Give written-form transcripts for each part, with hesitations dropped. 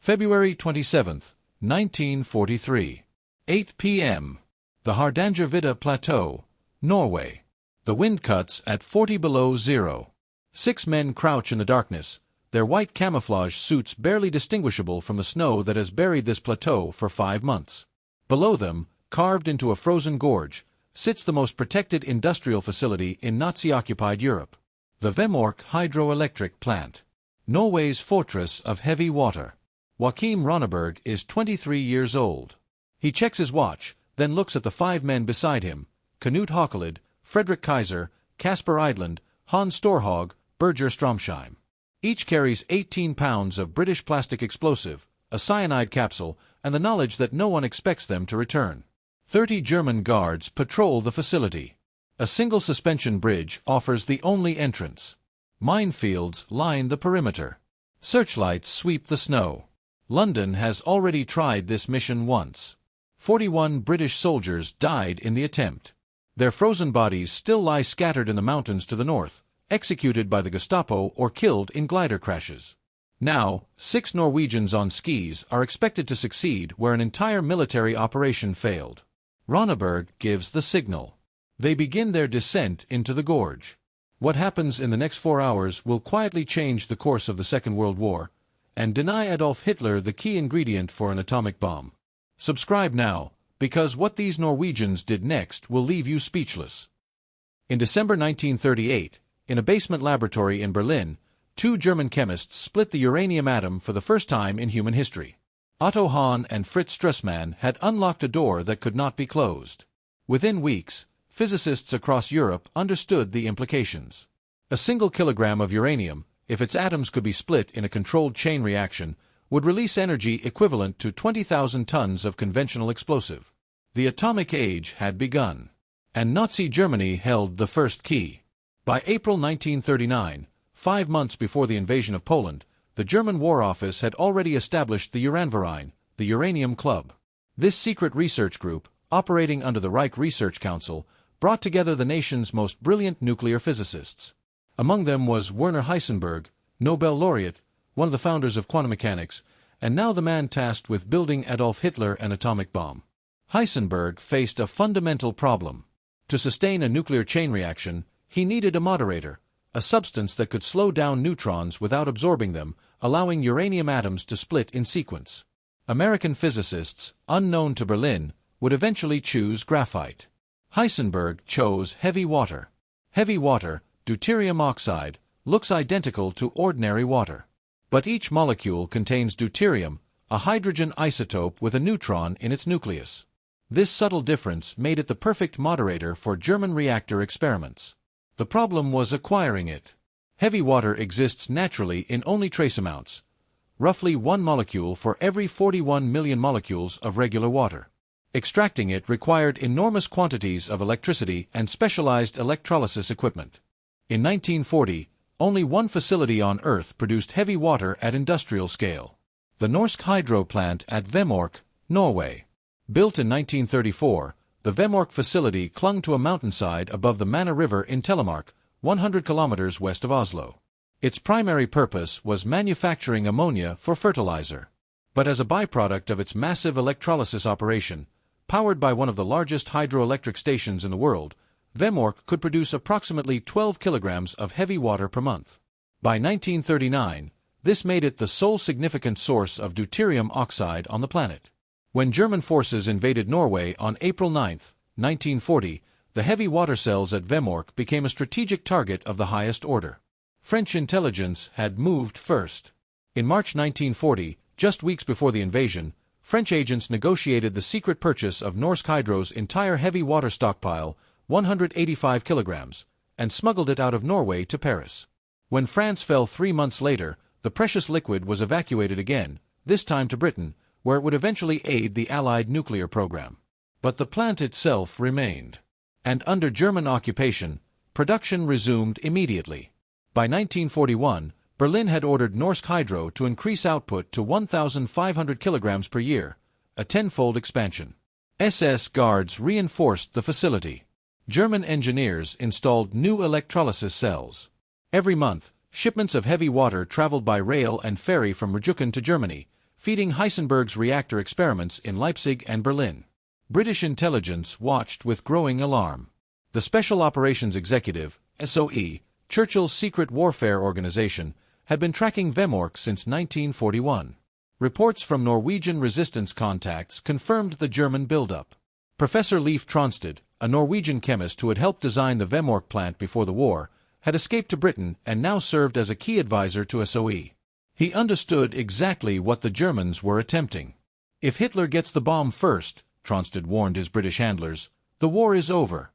February 27, 1943. 8 p.m. The Hardangervidda Plateau, Norway. The wind cuts at 40 below zero. 6 men crouch in the darkness, their white camouflage suits barely distinguishable from the snow that has buried this plateau for 5 months. Below them, carved into a frozen gorge, sits the most protected industrial facility in Nazi-occupied Europe. The Vemork hydroelectric plant. Norway's fortress of heavy water. Joachim Ronneberg is 23 years old. He checks his watch, then looks at the 5 men beside him: Knut Haukelid, Frederick Kaiser, Casper Eidland, Hans Storhaug, Birger Stromsheim. Each carries 18 pounds of British plastic explosive, a cyanide capsule, and the knowledge that no one expects them to return. 30 German guards patrol the facility. A single suspension bridge offers the only entrance. Minefields line the perimeter. Searchlights sweep the snow. London has already tried this mission once. 41 British soldiers died in the attempt. Their frozen bodies still lie scattered in the mountains to the north, executed by the Gestapo or killed in glider crashes. Now, 6 Norwegians on skis are expected to succeed where an entire military operation failed. Ronneberg gives the signal. They begin their descent into the gorge. What happens in the next 4 hours will quietly change the course of the Second World War, and deny Adolf Hitler the key ingredient for an atomic bomb. Subscribe now, because what these Norwegians did next will leave you speechless. In December 1938, in a basement laboratory in Berlin, 2 German chemists split the uranium atom for the first time in human history. Otto Hahn and Fritz Strussmann had unlocked a door that could not be closed. Within weeks, physicists across Europe understood the implications. A single kilogram of uranium, if its atoms could be split in a controlled chain reaction, would release energy equivalent to 20,000 tons of conventional explosive. The atomic age had begun, and Nazi Germany held the first key. By April 1939, 5 months before the invasion of Poland, the German War Office had already established the Uranverein, the Uranium Club. This secret research group, operating under the Reich Research Council, brought together the nation's most brilliant nuclear physicists. Among them was Werner Heisenberg, Nobel laureate, one of the founders of quantum mechanics, and now the man tasked with building Adolf Hitler an atomic bomb. Heisenberg faced a fundamental problem. To sustain a nuclear chain reaction, he needed a moderator, a substance that could slow down neutrons without absorbing them, allowing uranium atoms to split in sequence. American physicists, unknown to Berlin, would eventually choose graphite. Heisenberg chose heavy water. Heavy water, deuterium oxide, looks identical to ordinary water. But each molecule contains deuterium, a hydrogen isotope with a neutron in its nucleus. This subtle difference made it the perfect moderator for German reactor experiments. The problem was acquiring it. Heavy water exists naturally in only trace amounts, roughly 1 molecule for every 41 million molecules of regular water. Extracting it required enormous quantities of electricity and specialized electrolysis equipment. In 1940, only one facility on Earth produced heavy water at industrial scale: the Norsk Hydro plant at Vemork, Norway. Built in 1934, the Vemork facility clung to a mountainside above the Mana River in Telemark, 100 kilometers west of Oslo. Its primary purpose was manufacturing ammonia for fertilizer. But as a byproduct of its massive electrolysis operation, powered by one of the largest hydroelectric stations in the world, Vemork could produce approximately 12 kilograms of heavy water per month. By 1939, this made it the sole significant source of deuterium oxide on the planet. When German forces invaded Norway on April 9, 1940, the heavy water cells at Vemork became a strategic target of the highest order. French intelligence had moved first. In March 1940, just weeks before the invasion, French agents negotiated the secret purchase of Norsk Hydro's entire heavy water stockpile, 185 kilograms, and smuggled it out of Norway to Paris. When France fell 3 months later, the precious liquid was evacuated again, this time to Britain, where it would eventually aid the Allied nuclear program. But the plant itself remained. And under German occupation, production resumed immediately. By 1941, Berlin had ordered Norsk Hydro to increase output to 1,500 kilograms per year, a 10-fold expansion. SS guards reinforced the facility. German engineers installed new electrolysis cells. Every month, shipments of heavy water traveled by rail and ferry from Rjukan to Germany, feeding Heisenberg's reactor experiments in Leipzig and Berlin. British intelligence watched with growing alarm. The Special Operations Executive, SOE, Churchill's secret warfare organization, had been tracking Vemork since 1941. Reports from Norwegian resistance contacts confirmed the German buildup. Professor Leif Tronstad, a Norwegian chemist who had helped design the Vemork plant before the war, had escaped to Britain and now served as a key advisor to SOE. He understood exactly what the Germans were attempting. If Hitler gets the bomb first, Tronstad warned his British handlers, the war is over.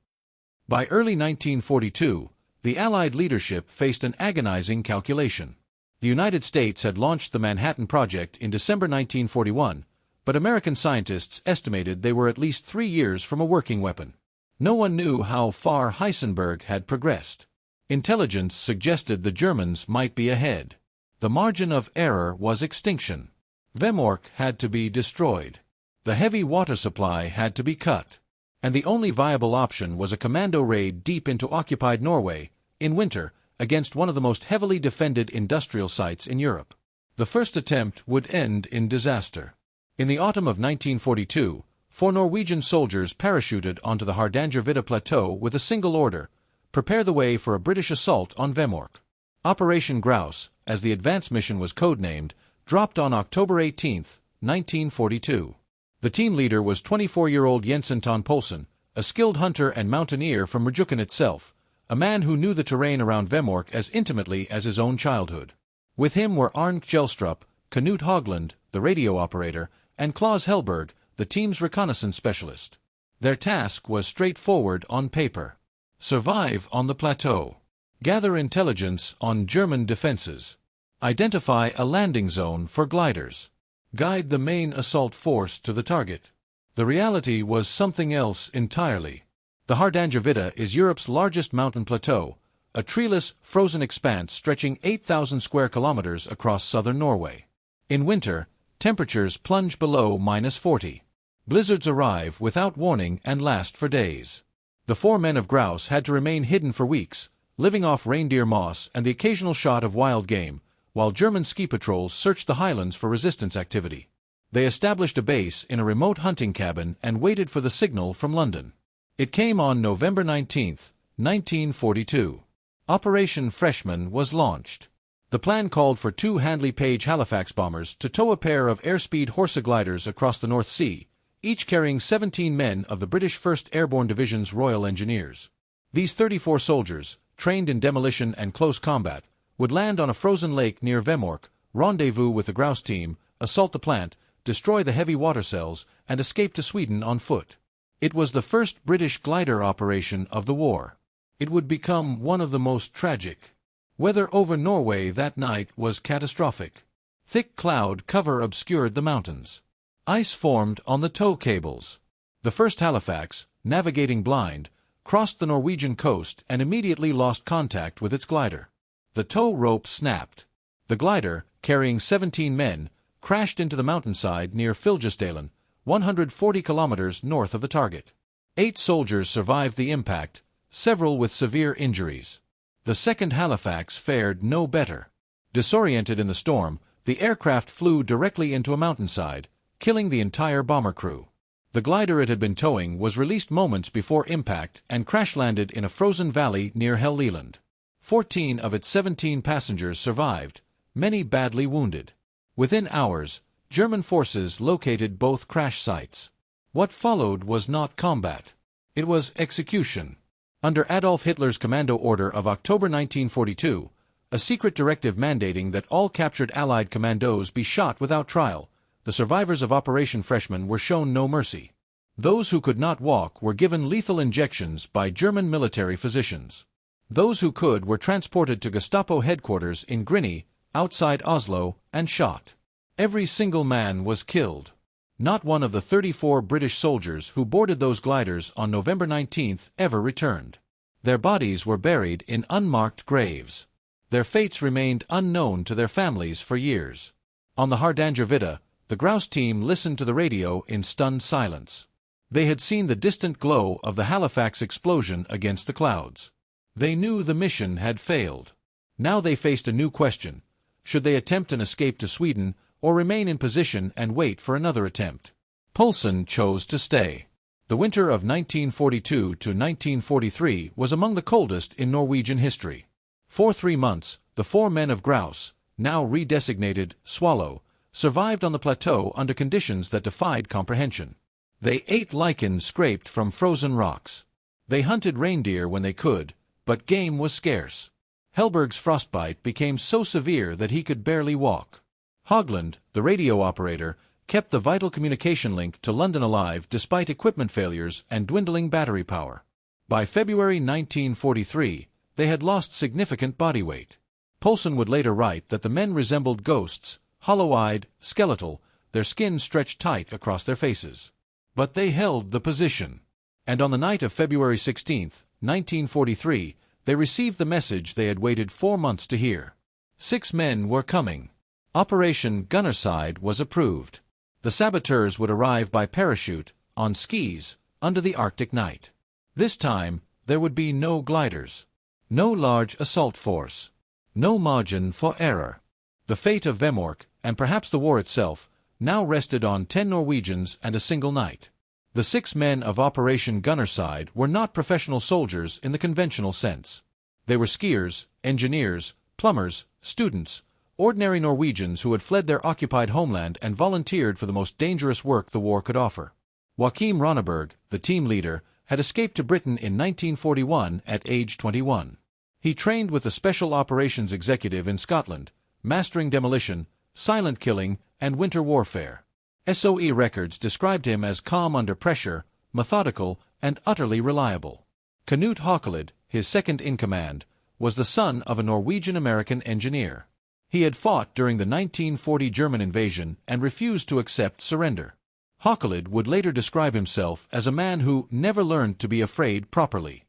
By early 1942, the Allied leadership faced an agonizing calculation. The United States had launched the Manhattan Project in December 1941, but American scientists estimated they were at least 3 years from a working weapon. No one knew how far Heisenberg had progressed. Intelligence suggested the Germans might be ahead. The margin of error was extinction. Vemork had to be destroyed. The heavy water supply had to be cut. And the only viable option was a commando raid deep into occupied Norway, in winter, against one of the most heavily defended industrial sites in Europe. The first attempt would end in disaster. In the autumn of 1942, 4 Norwegian soldiers parachuted onto the Hardangervidda Plateau with a single order: prepare the way for a British assault on Vemork. Operation Grouse, as the advance mission was codenamed, dropped on October 18, 1942. The team leader was 24-year-old Jensen Ton Poulsen, a skilled hunter and mountaineer from Rjukan itself, a man who knew the terrain around Vemork as intimately as his own childhood. With him were Arne Kjellstrup, Knut Hogland, the radio operator, and Claus Hellberg, the team's reconnaissance specialist. Their task was straightforward on paper: survive on the plateau, gather intelligence on German defenses, identify a landing zone for gliders, guide the main assault force to the target. The reality was something else entirely. The Hardangervidda is Europe's largest mountain plateau, a treeless, frozen expanse stretching 8,000 square kilometers across southern Norway. In winter, temperatures plunge below -40. Blizzards arrive without warning and last for days. The 4 men of Grouse had to remain hidden for weeks, living off reindeer moss and the occasional shot of wild game, while German ski patrols searched the highlands for resistance activity. They established a base in a remote hunting cabin and waited for the signal from London. It came on November 19, 1942. Operation Freshman was launched. The plan called for 2 Handley Page Halifax bombers to tow a pair of airspeed Horsa gliders across the North Sea, each carrying 17 men of the British 1st Airborne Division's Royal Engineers. These 34 soldiers, trained in demolition and close combat, would land on a frozen lake near Vemork, rendezvous with the Grouse team, assault the plant, destroy the heavy water cells, and escape to Sweden on foot. It was the first British glider operation of the war. It would become one of the most tragic. Weather over Norway that night was catastrophic. Thick cloud cover obscured the mountains. Ice formed on the tow cables. The first Halifax, navigating blind, crossed the Norwegian coast and immediately lost contact with its glider. The tow rope snapped. The glider, carrying 17 men, crashed into the mountainside near Filjesdalen, 140 kilometers north of the target. 8 soldiers survived the impact, several with severe injuries. The second Halifax fared no better. Disoriented in the storm, the aircraft flew directly into a mountainside, killing the entire bomber crew. The glider it had been towing was released moments before impact and crash-landed in a frozen valley near Helgeland. 14 of its 17 passengers survived, many badly wounded. Within hours, German forces located both crash sites. What followed was not combat. It was execution. Under Adolf Hitler's commando order of October 1942, a secret directive mandating that all captured Allied commandos be shot without trial, the survivors of Operation Freshman were shown no mercy. Those who could not walk were given lethal injections by German military physicians. Those who could were transported to Gestapo headquarters in Grini, outside Oslo, and shot. Every single man was killed. Not one of the 34 British soldiers who boarded those gliders on November 19 ever returned. Their bodies were buried in unmarked graves. Their fates remained unknown to their families for years. On the Hardangervidda, the Grouse team listened to the radio in stunned silence. They had seen the distant glow of the Halifax explosion against the clouds. They knew the mission had failed. Now they faced a new question. Should they attempt an escape to Sweden, or remain in position and wait for another attempt. Poulsen chose to stay. The winter of 1942 to 1943 was among the coldest in Norwegian history. For 3 months, the 4 men of Grouse, now redesignated Swallow, survived on the plateau under conditions that defied comprehension. They ate lichen scraped from frozen rocks. They hunted reindeer when they could, but game was scarce. Helberg's frostbite became so severe that he could barely walk. Hogland, the radio operator, kept the vital communication link to London alive despite equipment failures and dwindling battery power. By February 1943, they had lost significant body weight. Poulsen would later write that the men resembled ghosts, hollow-eyed, skeletal, their skin stretched tight across their faces. But they held the position. And on the night of February 16, 1943, they received the message they had waited 4 months to hear. 6 men were coming. Operation Gunnerside was approved. The saboteurs would arrive by parachute, on skis, under the Arctic night. This time, there would be no gliders. No large assault force. No margin for error. The fate of Vemork, and perhaps the war itself, now rested on 10 Norwegians and a single night. The 6 men of Operation Gunnerside were not professional soldiers in the conventional sense. They were skiers, engineers, plumbers, students, ordinary Norwegians who had fled their occupied homeland and volunteered for the most dangerous work the war could offer. Joachim Ronneberg, the team leader, had escaped to Britain in 1941 at age 21. He trained with the Special Operations Executive in Scotland, mastering demolition, silent killing, and winter warfare. SOE records described him as calm under pressure, methodical, and utterly reliable. Knut Haukelid, his second-in-command, was the son of a Norwegian-American engineer. He had fought during the 1940 German invasion and refused to accept surrender. Haukelid would later describe himself as a man who never learned to be afraid properly.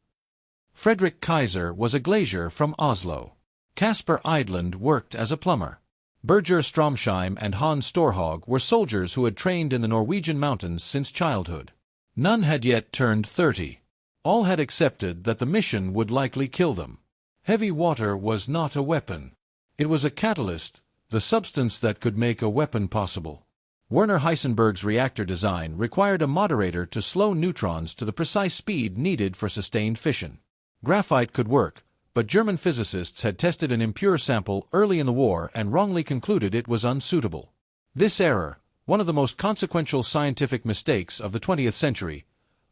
Fredrik Kaiser was a glazier from Oslo. Kasper Eidlund worked as a plumber. Birger Stromsheim and Hans Storhaug were soldiers who had trained in the Norwegian mountains since childhood. None had yet turned 30. All had accepted that the mission would likely kill them. Heavy water was not a weapon. It was a catalyst, the substance that could make a weapon possible. Werner Heisenberg's reactor design required a moderator to slow neutrons to the precise speed needed for sustained fission. Graphite could work, but German physicists had tested an impure sample early in the war and wrongly concluded it was unsuitable. This error, one of the most consequential scientific mistakes of the 20th century,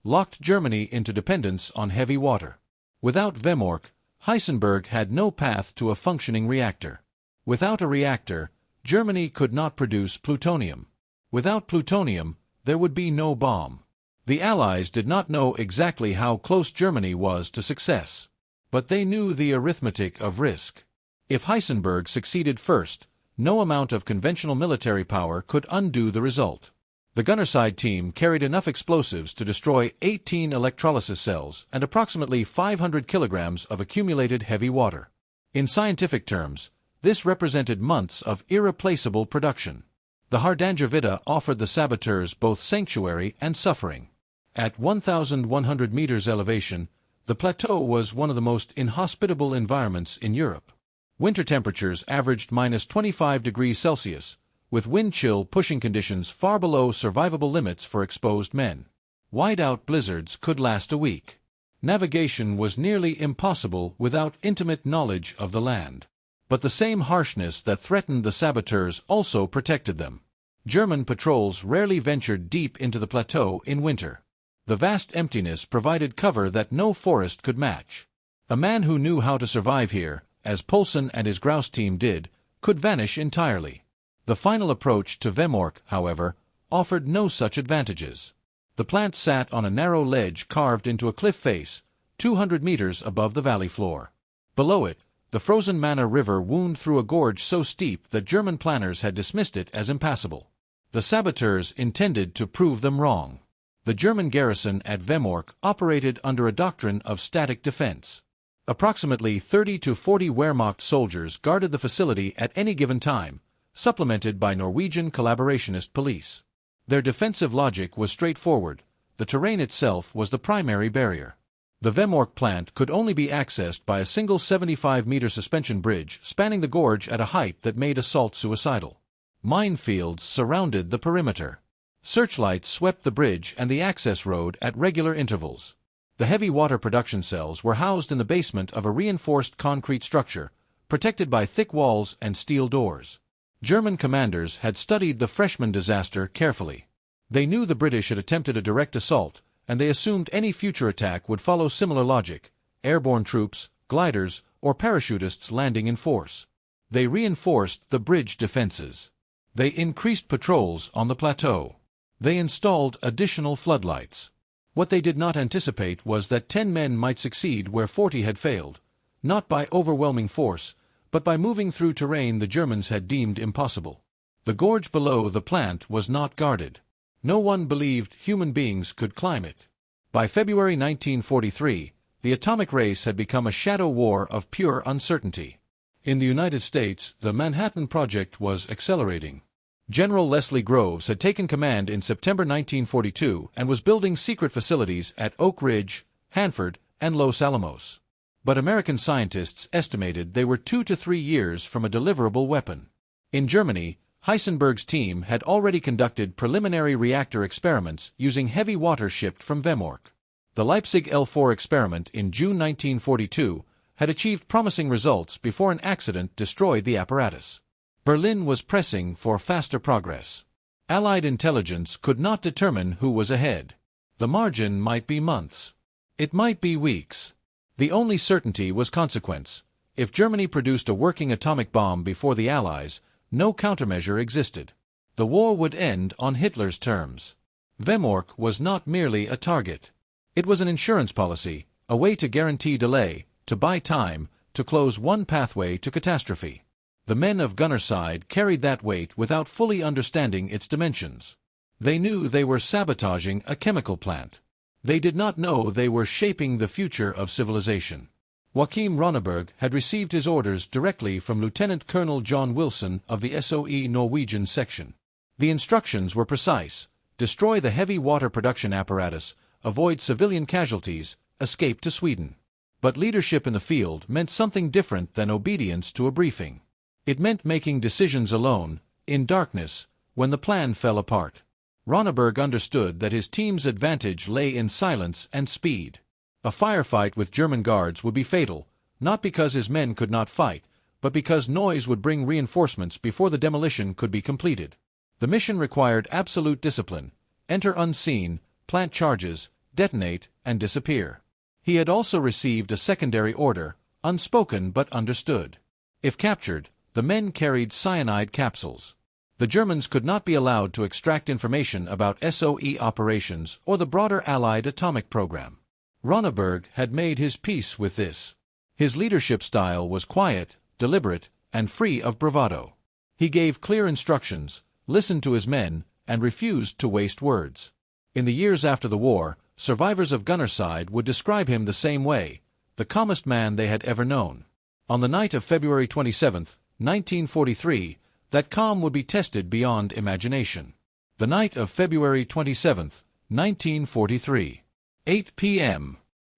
locked Germany into dependence on heavy water. Without Vemork, Heisenberg had no path to a functioning reactor. Without a reactor, Germany could not produce plutonium. Without plutonium, there would be no bomb. The Allies did not know exactly how close Germany was to success. But they knew the arithmetic of risk. If Heisenberg succeeded first, no amount of conventional military power could undo the result. The Gunnerside team carried enough explosives to destroy 18 electrolysis cells and approximately 500 kilograms of accumulated heavy water. In scientific terms, this represented months of irreplaceable production. The Hardangervidda offered the saboteurs both sanctuary and suffering. At 1,100 meters elevation, the plateau was one of the most inhospitable environments in Europe. Winter temperatures averaged -25 degrees Celsius, with wind chill pushing conditions far below survivable limits for exposed men. Whiteout blizzards could last a week. Navigation was nearly impossible without intimate knowledge of the land. But the same harshness that threatened the saboteurs also protected them. German patrols rarely ventured deep into the plateau in winter. The vast emptiness provided cover that no forest could match. A man who knew how to survive here, as Poulsen and his grouse team did, could vanish entirely. The final approach to Vemork, however, offered no such advantages. The plant sat on a narrow ledge carved into a cliff face, 200 meters above the valley floor. Below it, the frozen Mana River wound through a gorge so steep that German planners had dismissed it as impassable. The saboteurs intended to prove them wrong. The German garrison at Vemork operated under a doctrine of static defense. Approximately 30 to 40 Wehrmacht soldiers guarded the facility at any given time, supplemented by Norwegian collaborationist police. Their defensive logic was straightforward. The terrain itself was the primary barrier. The Vemork plant could only be accessed by a single 75-meter suspension bridge spanning the gorge at a height that made assault suicidal. Minefields surrounded the perimeter. Searchlights swept the bridge and the access road at regular intervals. The heavy water production cells were housed in the basement of a reinforced concrete structure, protected by thick walls and steel doors. German commanders had studied the Freshman disaster carefully. They knew the British had attempted a direct assault, and they assumed any future attack would follow similar logic: airborne troops, gliders, or parachutists landing in force. They reinforced the bridge defenses. They increased patrols on the plateau. They installed additional floodlights. What they did not anticipate was that 10 men might succeed where 40 had failed, not by overwhelming force, but by moving through terrain the Germans had deemed impossible. The gorge below the plant was not guarded. No one believed human beings could climb it. By February 1943, the atomic race had become a shadow war of pure uncertainty. In the United States, the Manhattan Project was accelerating. General Leslie Groves had taken command in September 1942 and was building secret facilities at Oak Ridge, Hanford, and Los Alamos. But American scientists estimated they were 2 to 3 years from a deliverable weapon. In Germany, Heisenberg's team had already conducted preliminary reactor experiments using heavy water shipped from Vemork. The Leipzig L4 experiment in June 1942 had achieved promising results before an accident destroyed the apparatus. Berlin was pressing for faster progress. Allied intelligence could not determine who was ahead. The margin might be months. It might be weeks. The only certainty was consequence. If Germany produced a working atomic bomb before the Allies, no countermeasure existed. The war would end on Hitler's terms. Vemork was not merely a target. It was an insurance policy, a way to guarantee delay, to buy time, to close one pathway to catastrophe. The men of Gunnerside carried that weight without fully understanding its dimensions. They knew they were sabotaging a chemical plant. They did not know they were shaping the future of civilization. Joachim Ronneberg had received his orders directly from Lieutenant Colonel John Wilson of the SOE Norwegian section. The instructions were precise: destroy the heavy water production apparatus, avoid civilian casualties, escape to Sweden. But leadership in the field meant something different than obedience to a briefing. It meant making decisions alone, in darkness, when the plan fell apart. Ronneberg understood that his team's advantage lay in silence and speed. A firefight with German guards would be fatal, not because his men could not fight, but because noise would bring reinforcements before the demolition could be completed. The mission required absolute discipline: enter unseen, plant charges, detonate, and disappear. He had also received a secondary order, unspoken but understood. If captured, the men carried cyanide capsules. The Germans could not be allowed to extract information about SOE operations or the broader Allied atomic program. Ronneberg had made his peace with this. His leadership style was quiet, deliberate, and free of bravado. He gave clear instructions, listened to his men, and refused to waste words. In the years after the war, survivors of Gunnerside would describe him the same way: the calmest man they had ever known. On the night of February 27, 1943, that calm would be tested beyond imagination. The night of February 27, 1943. 8 p.m.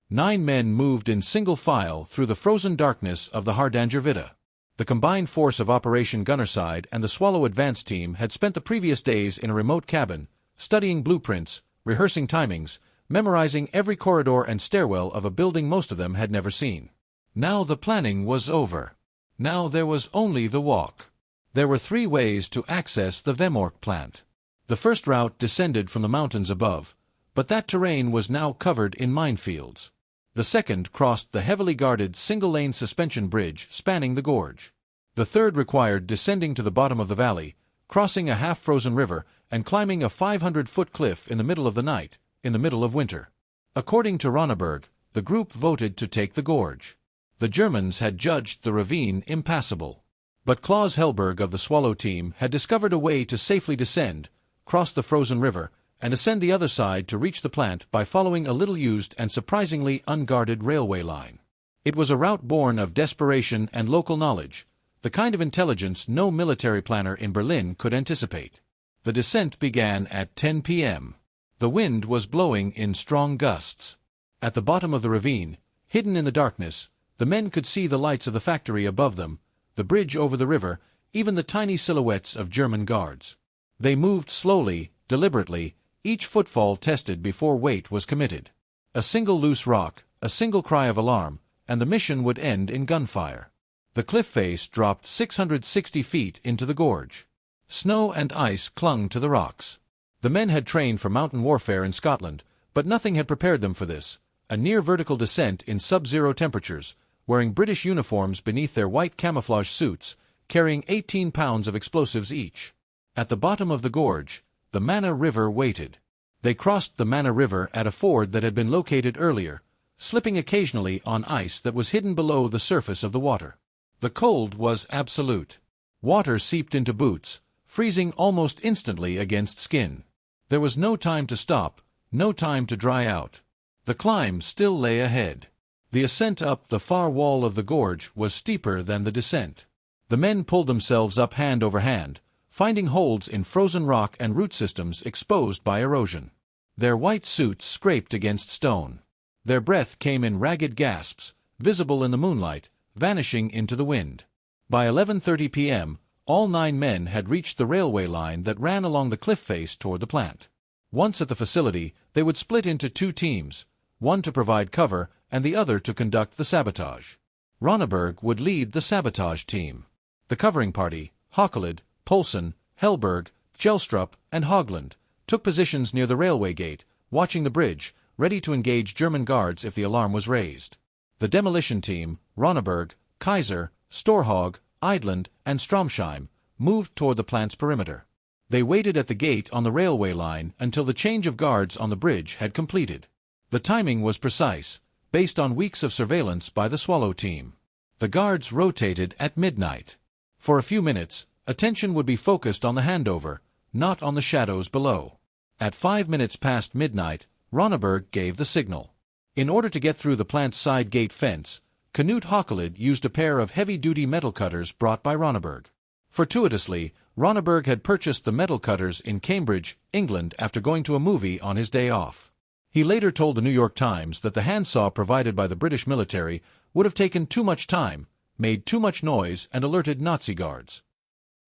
9 men moved in single file through the frozen darkness of the Hardangervidda. The combined force of Operation Gunnerside and the Swallow Advance Team had spent the previous days in a remote cabin, studying blueprints, rehearsing timings, memorizing every corridor and stairwell of a building most of them had never seen. Now the planning was over. Now there was only the walk. There were 3 ways to access the Vemork plant. The first route descended from the mountains above, but that terrain was now covered in minefields. The second crossed the heavily guarded single-lane suspension bridge spanning the gorge. The third required descending to the bottom of the valley, crossing a half-frozen river, and climbing a 500-foot cliff in the middle of the night, in the middle of winter. According to Ronneberg, the group voted to take the gorge. The Germans had judged the ravine impassable. But Klaus Hellberg of the Swallow team had discovered a way to safely descend, cross the frozen river, and ascend the other side to reach the plant by following a little-used and surprisingly unguarded railway line. It was a route born of desperation and local knowledge, the kind of intelligence no military planner in Berlin could anticipate. The descent began at 10 p.m. The wind was blowing in strong gusts. At the bottom of the ravine, hidden in the darkness, the men could see the lights of the factory above them, the bridge over the river, even the tiny silhouettes of German guards. They moved slowly, deliberately, each footfall tested before weight was committed. A single loose rock, a single cry of alarm, and the mission would end in gunfire. The cliff face dropped 660 feet into the gorge. Snow and ice clung to the rocks. The men had trained for mountain warfare in Scotland, but nothing had prepared them for this, a near-vertical descent in sub-zero temperatures, wearing British uniforms beneath their white camouflage suits, carrying 18 pounds of explosives each. At the bottom of the gorge, the Mana River waited. They crossed the Mana River at a ford that had been located earlier, slipping occasionally on ice that was hidden below the surface of the water. The cold was absolute. Water seeped into boots, freezing almost instantly against skin. There was no time to stop, no time to dry out. The climb still lay ahead. The ascent up the far wall of the gorge was steeper than the descent. The men pulled themselves up hand over hand, finding holds in frozen rock and root systems exposed by erosion. Their white suits scraped against stone. Their breath came in ragged gasps, visible in the moonlight, vanishing into the wind. By 11:30 p.m., all 9 men had reached the railway line that ran along the cliff face toward the plant. Once at the facility, they would split into 2 teams, one to provide cover and the other to conduct the sabotage. Ronneberg would lead the sabotage team. The covering party, Hockelid, Poulsen, Helberg, Gelstrup, and Hogland, took positions near the railway gate, watching the bridge, ready to engage German guards if the alarm was raised. The demolition team, Ronneberg, Kaiser, Storhog, Eidland, and Stromsheim, moved toward the plant's perimeter. They waited at the gate on the railway line until the change of guards on the bridge had completed. The timing was precise, based on weeks of surveillance by the Swallow team. The guards rotated at midnight. For a few minutes, attention would be focused on the handover, not on the shadows below. At 5 minutes past midnight, Ronneberg gave the signal. In order to get through the plant's side gate fence, Knut Hockelid used a pair of heavy-duty metal cutters brought by Ronneberg. Fortuitously, Ronneberg had purchased the metal cutters in Cambridge, England after going to a movie on his day off. He later told the New York Times that the handsaw provided by the British military would have taken too much time, made too much noise, and alerted Nazi guards.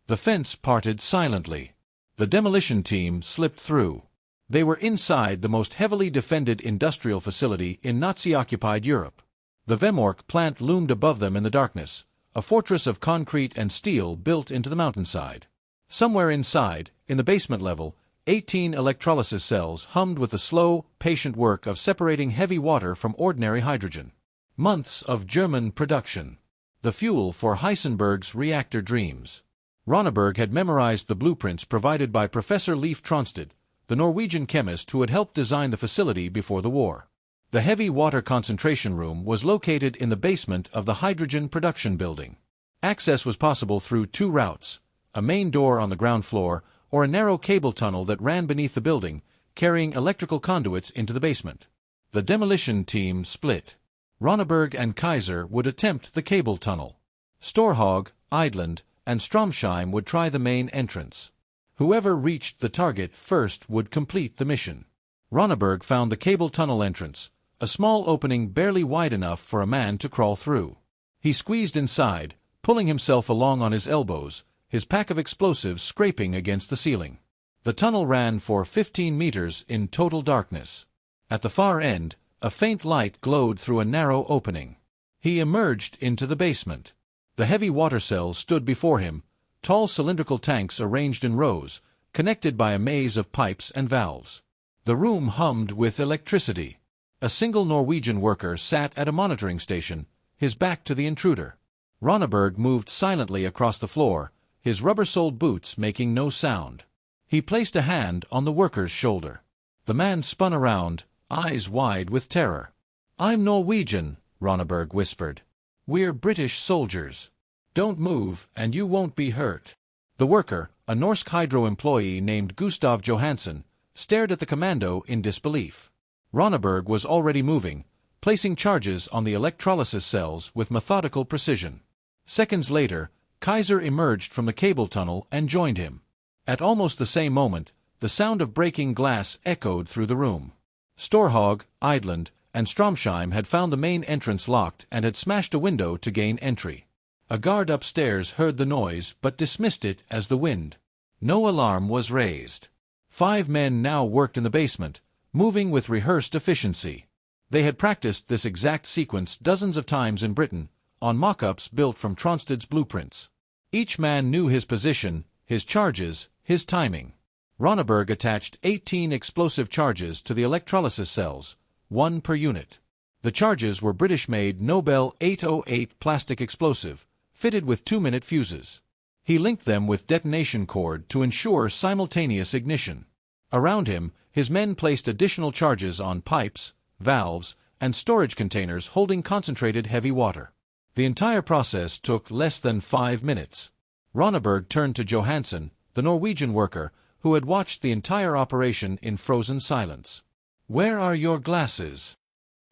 The fence parted silently. The demolition team slipped through. They were inside the most heavily defended industrial facility in Nazi-occupied Europe. The Vemork plant loomed above them in the darkness, a fortress of concrete and steel built into the mountainside. Somewhere inside, in the basement level, 18 electrolysis cells hummed with the slow, patient work of separating heavy water from ordinary hydrogen. Months of German production. The fuel for Heisenberg's reactor dreams. Ronneberg had memorized the blueprints provided by Professor Leif Tronsted, the Norwegian chemist who had helped design the facility before the war. The heavy water concentration room was located in the basement of the hydrogen production building. Access was possible through 2 routes, a main door on the ground floor or a narrow cable tunnel that ran beneath the building, carrying electrical conduits into the basement. The demolition team split. Ronneberg and Kaiser would attempt the cable tunnel. Storhog, Eidland, and Stromsheim would try the main entrance. Whoever reached the target first would complete the mission. Ronneberg found the cable tunnel entrance, a small opening barely wide enough for a man to crawl through. He squeezed inside, pulling himself along on his elbows, his pack of explosives scraping against the ceiling. The tunnel ran for 15 meters in total darkness. At the far end, a faint light glowed through a narrow opening. He emerged into the basement. The heavy water cells stood before him, tall cylindrical tanks arranged in rows, connected by a maze of pipes and valves. The room hummed with electricity. A single Norwegian worker sat at a monitoring station, his back to the intruder. Ronneberg moved silently across the floor, his rubber-soled boots making no sound. He placed a hand on the worker's shoulder. The man spun around, eyes wide with terror. "I'm Norwegian," Ronneberg whispered. "We're British soldiers. Don't move, and you won't be hurt." The worker, a Norsk Hydro employee named Gustav Johansson, stared at the commando in disbelief. Ronneberg was already moving, placing charges on the electrolysis cells with methodical precision. Seconds later, Kaiser emerged from the cable tunnel and joined him. At almost the same moment, the sound of breaking glass echoed through the room. Storhog, Eidland, and Stromsheim had found the main entrance locked and had smashed a window to gain entry. A guard upstairs heard the noise but dismissed it as the wind. No alarm was raised. 5 men now worked in the basement, moving with rehearsed efficiency. They had practiced this exact sequence dozens of times in Britain, on mock-ups built from Tronsted's blueprints. Each man knew his position, his charges, his timing. Ronneberg attached 18 explosive charges to the electrolysis cells, 1 per unit. The charges were British-made Nobel 808 plastic explosive, fitted with 2-minute fuses. He linked them with detonation cord to ensure simultaneous ignition. Around him, his men placed additional charges on pipes, valves, and storage containers holding concentrated heavy water. The entire process took less than 5 minutes. Ronneberg turned to Johansen, the Norwegian worker, who had watched the entire operation in frozen silence. "Where are your glasses?"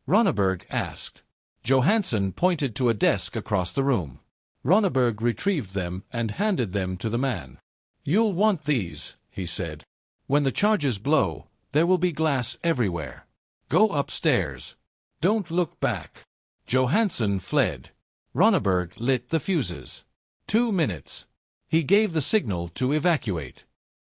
Ronneberg asked. Johansen pointed to a desk across the room. Ronneberg retrieved them and handed them to the man. "You'll want these," he said. "When the charges blow, there will be glass everywhere. Go upstairs. Don't look back." Johansen fled. Ronneberg lit the fuses. 2 minutes. He gave the signal to evacuate.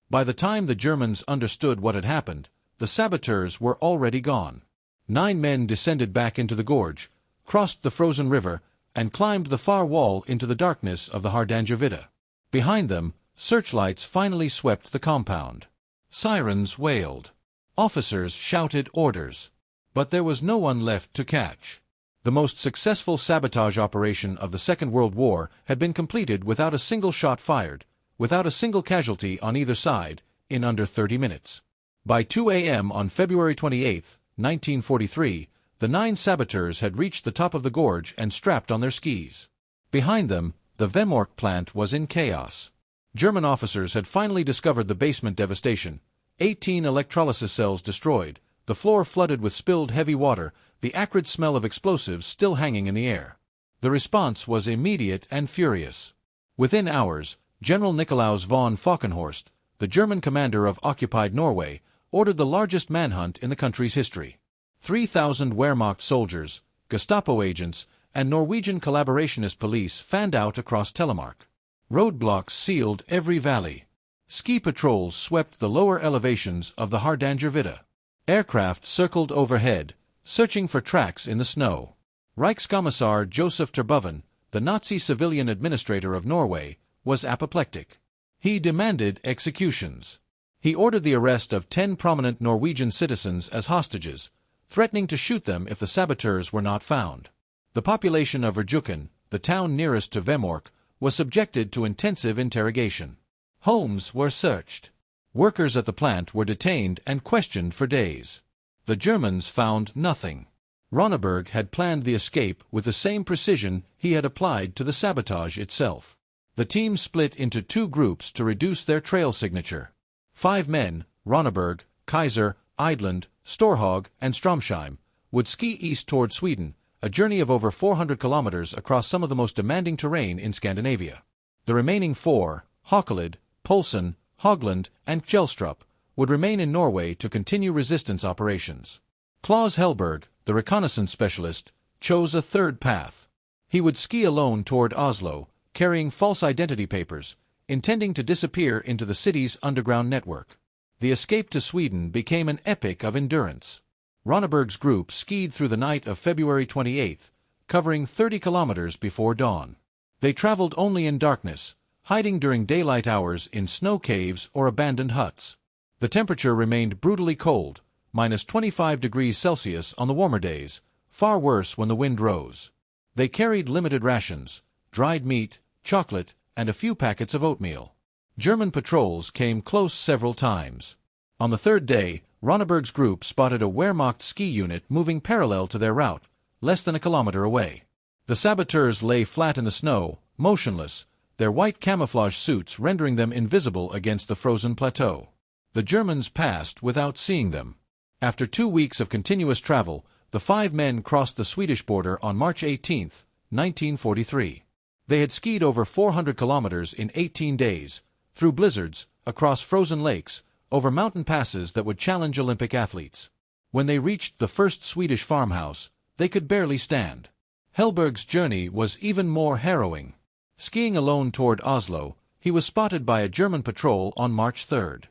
By the time the Germans understood what had happened, the saboteurs were already gone. 9 men descended back into the gorge, crossed the frozen river, and climbed the far wall into the darkness of the Hardangervidda. Behind them, searchlights finally swept the compound. Sirens wailed. Officers shouted orders. But there was no one left to catch. The most successful sabotage operation of the Second World War had been completed without a single shot fired, without a single casualty on either side, in under 30 minutes. By 2 a.m. on February 28, 1943, the 9 saboteurs had reached the top of the gorge and strapped on their skis. Behind them, the Vemork plant was in chaos. German officers had finally discovered the basement devastation. 18 electrolysis cells destroyed, the floor flooded with spilled heavy water, the acrid smell of explosives still hanging in the air. The response was immediate and furious. Within hours, General Nikolaus von Falkenhorst, the German commander of occupied Norway, ordered the largest manhunt in the country's history. 3,000 Wehrmacht soldiers, Gestapo agents, and Norwegian collaborationist police fanned out across Telemark. Roadblocks sealed every valley. Ski patrols swept the lower elevations of the Hardangervidda. Aircraft circled overhead, searching for tracks in the snow. Reichskommissar Joseph Terboven, the Nazi civilian administrator of Norway, was apoplectic. He demanded executions. He ordered the arrest of 10 prominent Norwegian citizens as hostages, threatening to shoot them if the saboteurs were not found. The population of Rjukan, the town nearest to Vemork, was subjected to intensive interrogation. Homes were searched. Workers at the plant were detained and questioned for days. The Germans found nothing. Ronneberg had planned the escape with the same precision he had applied to the sabotage itself. The team split into 2 groups to reduce their trail signature. 5 men, Ronneberg, Kaiser, Eidland, Storhag, and Stromsheim, would ski east toward Sweden, a journey of over 400 kilometers across some of the most demanding terrain in Scandinavia. The remaining 4, Haukelid, Poulsen, Hogland, and Kjellstrup, would remain in Norway to continue resistance operations. Claus Hellberg, the reconnaissance specialist, chose a third path. He would ski alone toward Oslo, carrying false identity papers, intending to disappear into the city's underground network. The escape to Sweden became an epic of endurance. Ronneberg's group skied through the night of February 28, covering 30 kilometers before dawn. They traveled only in darkness, hiding during daylight hours in snow caves or abandoned huts. The temperature remained brutally cold, minus 25 degrees Celsius on the warmer days, far worse when the wind rose. They carried limited rations, dried meat, chocolate, and a few packets of oatmeal. German patrols came close several times. On the 3rd day, Ronneberg's group spotted a Wehrmacht ski unit moving parallel to their route, less than a kilometer away. The saboteurs lay flat in the snow, motionless, their white camouflage suits rendering them invisible against the frozen plateau. The Germans passed without seeing them. After 2 weeks of continuous travel, the 5 men crossed the Swedish border on March 18, 1943. They had skied over 400 kilometers in 18 days, through blizzards, across frozen lakes, over mountain passes that would challenge Olympic athletes. When they reached the first Swedish farmhouse, they could barely stand. Hellberg's journey was even more harrowing. Skiing alone toward Oslo, he was spotted by a German patrol on March 3.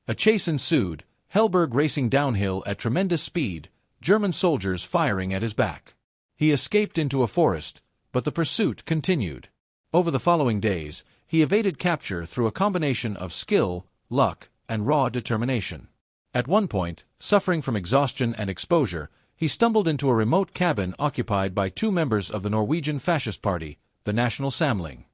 A chase ensued, Hellberg racing downhill at tremendous speed, German soldiers firing at his back. He escaped into a forest, but the pursuit continued. Over the following days, he evaded capture through a combination of skill, luck, and raw determination. At one point, suffering from exhaustion and exposure, he stumbled into a remote cabin occupied by 2 members of the Norwegian Fascist Party, the National Samling.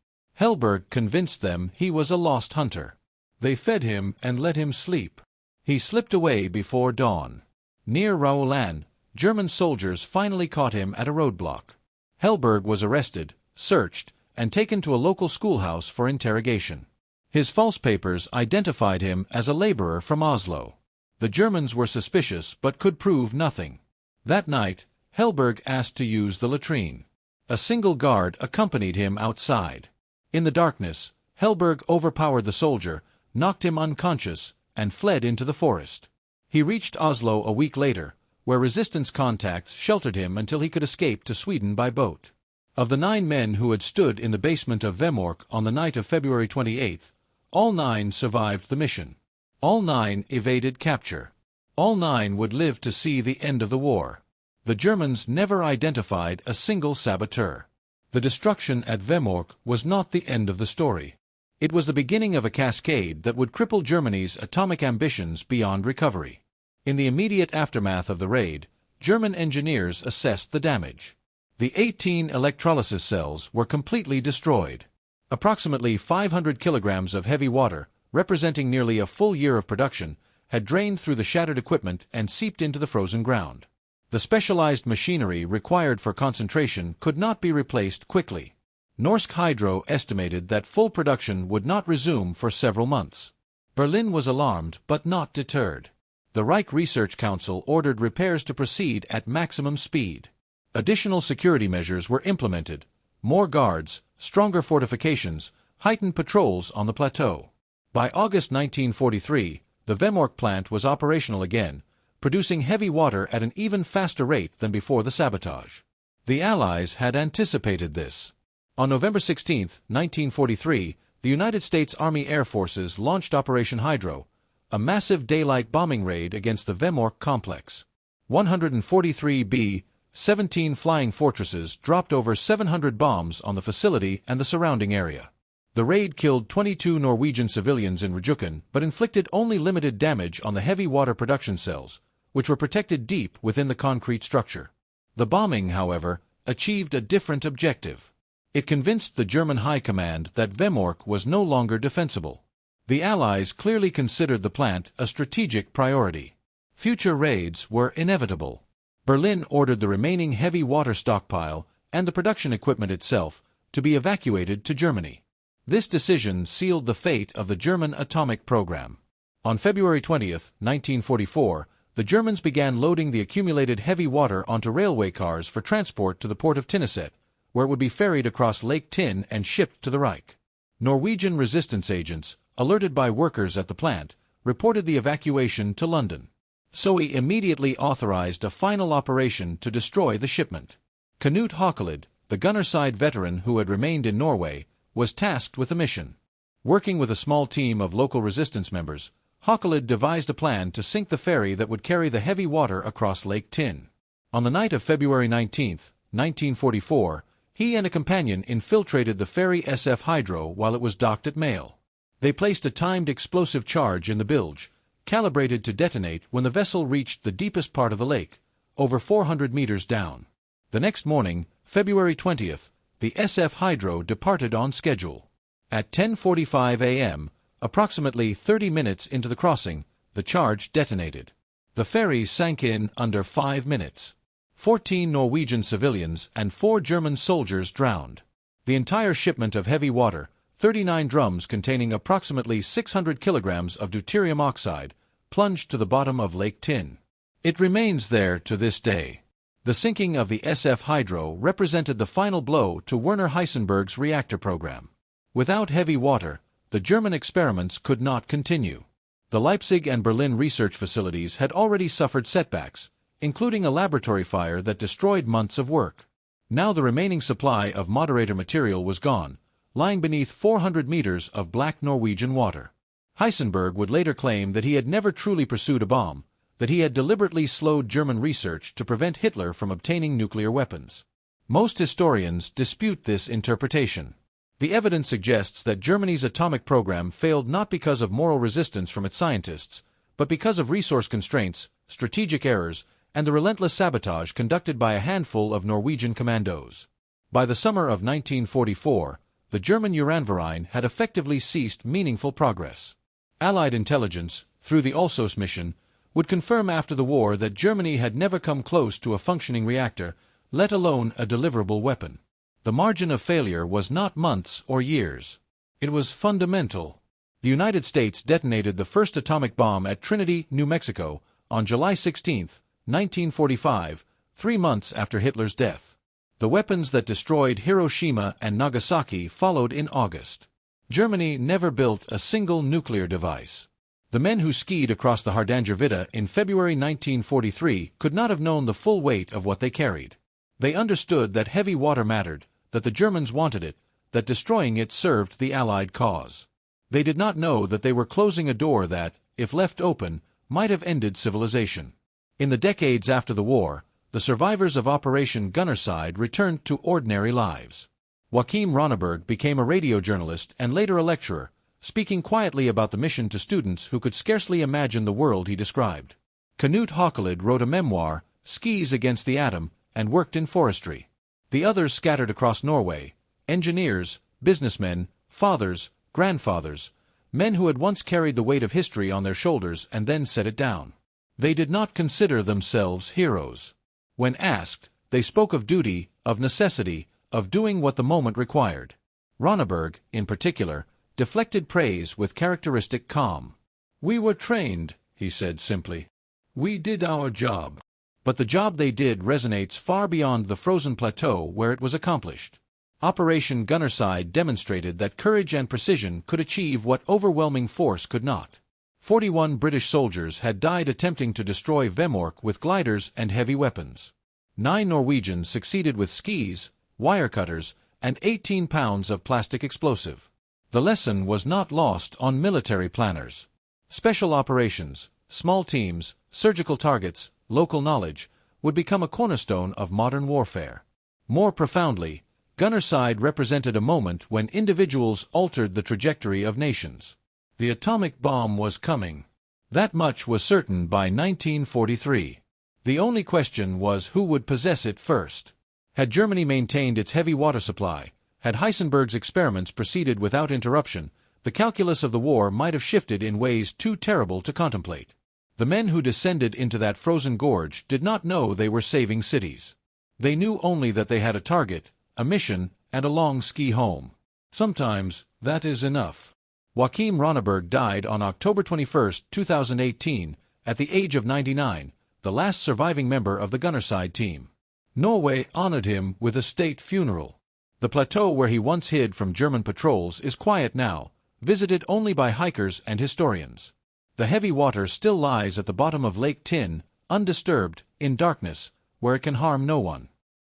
Hellberg convinced them he was a lost hunter. They fed him and let him sleep. He slipped away before dawn. Near Rauland, German soldiers finally caught him at a roadblock. Hellberg was arrested, searched, and taken to a local schoolhouse for interrogation. His false papers identified him as a laborer from Oslo. The Germans were suspicious but could prove nothing. That night, Hellberg asked to use the latrine. A single guard accompanied him outside. In the darkness, Hellberg overpowered the soldier, knocked him unconscious, and fled into the forest. He reached Oslo a week later, where resistance contacts sheltered him until he could escape to Sweden by boat. Of the 9 men who had stood in the basement of Vemork on the night of February 28, all 9 survived the mission. All 9 evaded capture. All 9 would live to see the end of the war. The Germans never identified a single saboteur. The destruction at Vemork was not the end of the story. It was the beginning of a cascade that would cripple Germany's atomic ambitions beyond recovery. In the immediate aftermath of the raid, German engineers assessed the damage. The 18 electrolysis cells were completely destroyed. Approximately 500 kilograms of heavy water, representing nearly a full year of production, had drained through the shattered equipment and seeped into the frozen ground. The specialized machinery required for concentration could not be replaced quickly. Norsk Hydro estimated that full production would not resume for several months. Berlin was alarmed but not deterred. The Reich Research Council ordered repairs to proceed at maximum speed. Additional security measures were implemented: more guards, stronger fortifications, heightened patrols on the plateau. By August 1943, the Vemork plant was operational again, producing heavy water at an even faster rate than before the sabotage. The Allies had anticipated this. On November 16, 1943, the United States Army Air Forces launched Operation Hydro, a massive daylight bombing raid against the Vemork complex. 143 B-17 flying fortresses dropped over 700 bombs on the facility and the surrounding area. The raid killed 22 Norwegian civilians in Rjukan but inflicted only limited damage on the heavy water production cells, which were protected deep within the concrete structure. The bombing, however, achieved a different objective. It convinced the German High Command that Vemork was no longer defensible. The Allies clearly considered the plant a strategic priority. Future raids were inevitable. Berlin ordered the remaining heavy water stockpile and the production equipment itself to be evacuated to Germany. This decision sealed the fate of the German atomic program. On February 20, 1944, the Germans began loading the accumulated heavy water onto railway cars for transport to the port of Tinneset, where it would be ferried across Lake Tinn and shipped to the Reich. Norwegian resistance agents, alerted by workers at the plant, reported the evacuation to London. So he immediately authorized a final operation to destroy the shipment. Knut Haukelid, the gunnerside veteran who had remained in Norway, was tasked with the mission. Working with a small team of local resistance members, Haukelid devised a plan to sink the ferry that would carry the heavy water across Lake Tinn. On the night of February 19, 1944, he and a companion infiltrated the ferry SF Hydro while it was docked at Mail. They placed a timed explosive charge in the bilge, calibrated to detonate when the vessel reached the deepest part of the lake, over 400 meters down. The next morning, February 20th, the SF Hydro departed on schedule. At 10:45 a.m., approximately 30 minutes into the crossing, the charge detonated. The ferry sank in under 5 minutes. 14 Norwegian civilians and 4 German soldiers drowned. The entire shipment of heavy water, 39 drums containing approximately 600 kilograms of deuterium oxide, plunged to the bottom of Lake Tinn. It remains there to this day. The sinking of the SF Hydro represented the final blow to Werner Heisenberg's reactor program. Without heavy water, the German experiments could not continue. The Leipzig and Berlin research facilities had already suffered setbacks, including a laboratory fire that destroyed months of work. Now the remaining supply of moderator material was gone, lying beneath 400 meters of black Norwegian water. Heisenberg would later claim that he had never truly pursued a bomb, that he had deliberately slowed German research to prevent Hitler from obtaining nuclear weapons. Most historians dispute this interpretation. The evidence suggests that Germany's atomic program failed not because of moral resistance from its scientists, but because of resource constraints, strategic errors, and the relentless sabotage conducted by a handful of Norwegian commandos. By the summer of 1944, the German Uranverein had effectively ceased meaningful progress. Allied intelligence, through the Alsos mission, would confirm after the war that Germany had never come close to a functioning reactor, let alone a deliverable weapon. The margin of failure was not months or years. It was fundamental. The United States detonated the first atomic bomb at Trinity, New Mexico, on July 16, 1945, 3 months after Hitler's death. The weapons that destroyed Hiroshima and Nagasaki followed in August. Germany never built a single nuclear device. The men who skied across the Hardangervidda in February 1943 could not have known the full weight of what they carried. They understood that heavy water mattered, that the Germans wanted it, that destroying it served the Allied cause. They did not know that they were closing a door that, if left open, might have ended civilization. In the decades after the war, the survivors of Operation Gunnerside returned to ordinary lives. Joachim Ronneberg became a radio journalist and later a lecturer, speaking quietly about the mission to students who could scarcely imagine the world he described. Knut Haukelid wrote a memoir, Skis Against the Atom, and worked in forestry. The others scattered across Norway, engineers, businessmen, fathers, grandfathers, men who had once carried the weight of history on their shoulders and then set it down. They did not consider themselves heroes. When asked, they spoke of duty, of necessity, of doing what the moment required. Ronneberg, in particular, deflected praise with characteristic calm. "We were trained," he said simply. "We did our job." But the job they did resonates far beyond the frozen plateau where it was accomplished. Operation Gunnerside demonstrated that courage and precision could achieve what overwhelming force could not. 41 British soldiers had died attempting to destroy Vemork with gliders and heavy weapons. 9 Norwegians succeeded with skis, wire cutters, and 18 pounds of plastic explosive. The lesson was not lost on military planners. Special operations, small teams, surgical targets, local knowledge, would become a cornerstone of modern warfare. More profoundly, Gunnerside represented a moment when individuals altered the trajectory of nations. The atomic bomb was coming. That much was certain by 1943. The only question was who would possess it first. Had Germany maintained its heavy water supply, had Heisenberg's experiments proceeded without interruption, the calculus of the war might have shifted in ways too terrible to contemplate. The men who descended into that frozen gorge did not know they were saving cities. They knew only that they had a target, a mission, and a long ski home. Sometimes, that is enough. Joachim Ronneberg died on October 21, 2018, at the age of 99, the last surviving member of the Gunnerside team. Norway honored him with a state funeral. The plateau where he once hid from German patrols is quiet now, visited only by hikers and historians. The heavy water still lies at the bottom of Lake Tin, undisturbed, in darkness, where it can harm no one.